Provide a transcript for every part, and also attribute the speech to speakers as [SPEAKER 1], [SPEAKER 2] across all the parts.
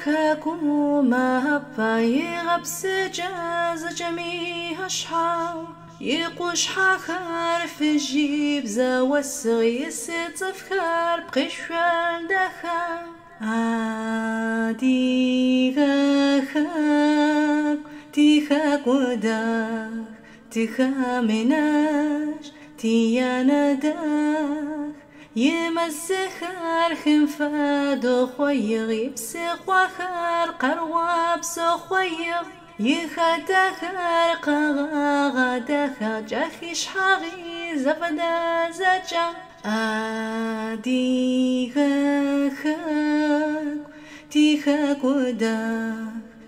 [SPEAKER 1] خاكو ما هبا يغبس جاز جميع شحاو يقوش حاخر في الجيب زوسغ يسطف خار بقشوال دخا عادي غاخاك تيخاك وداخ تيخا مناش تيانا داخ يمسخر خنفادو خويغ يبسخ وخر قرواب سخويغ يخدخر قغاغ دخر جاخيش حاغي زفدا زجا عادي غاخاك تيخاك وداخ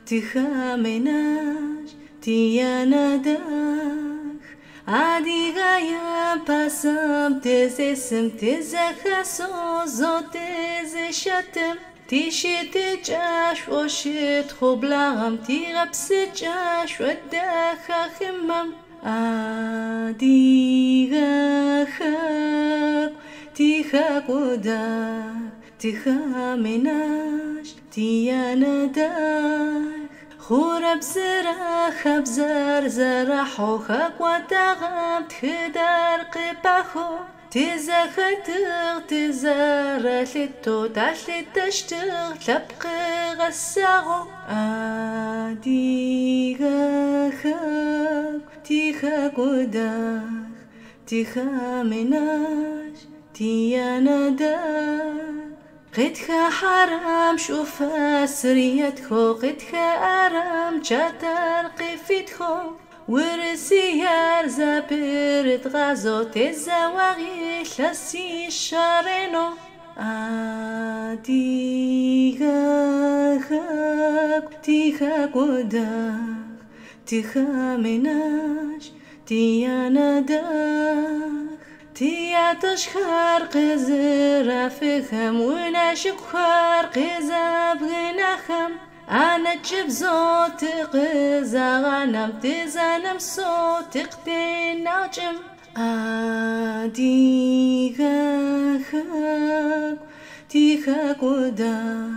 [SPEAKER 1] تيخا مناش تيانا داخ عادي غايا باسم تزسم تزخسو زو تزشتم تيشت جاش وشت خبلغم تيغبس جاش وداخا خمم عادي غاخاك تيخاك وداخ تيخا مناش تيانا داخ خورب زرا خبزر زرا حوخك وتغم تخدر قباخو تزختغ تزرا لتو تاشلت تشتغ تبقى غساغو عادي غاخاك تيخاك وداخ تيخا مناش تيانا داخ قدخا حرام شوفا سريتخو قدخا أرام جاتر قفيتخو ورسيار زابرت غازو تزاوغي لسي شارينو عادي غاخاك تيخاك وداخ تيخا مناش تيانا داخ تيا تشخر قزر فخم وناشك خار قزاب غنخم أنا تجيب زوت قزا غنم تزنم صوت قدين ناجم عادي غاخاك تيخاك وداخ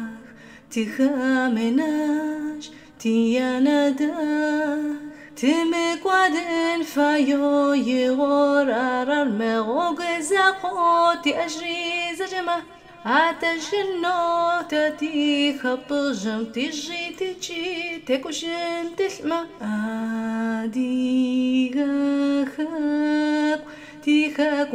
[SPEAKER 1] تيخا مناش تيانا داخ تمك وادن فايو يغور أرار مغوغ زاقوتي أجري زجمة عتجنو تتي خبجم تجي تجي تكوشن تسمع عادي غاخاك تيخاك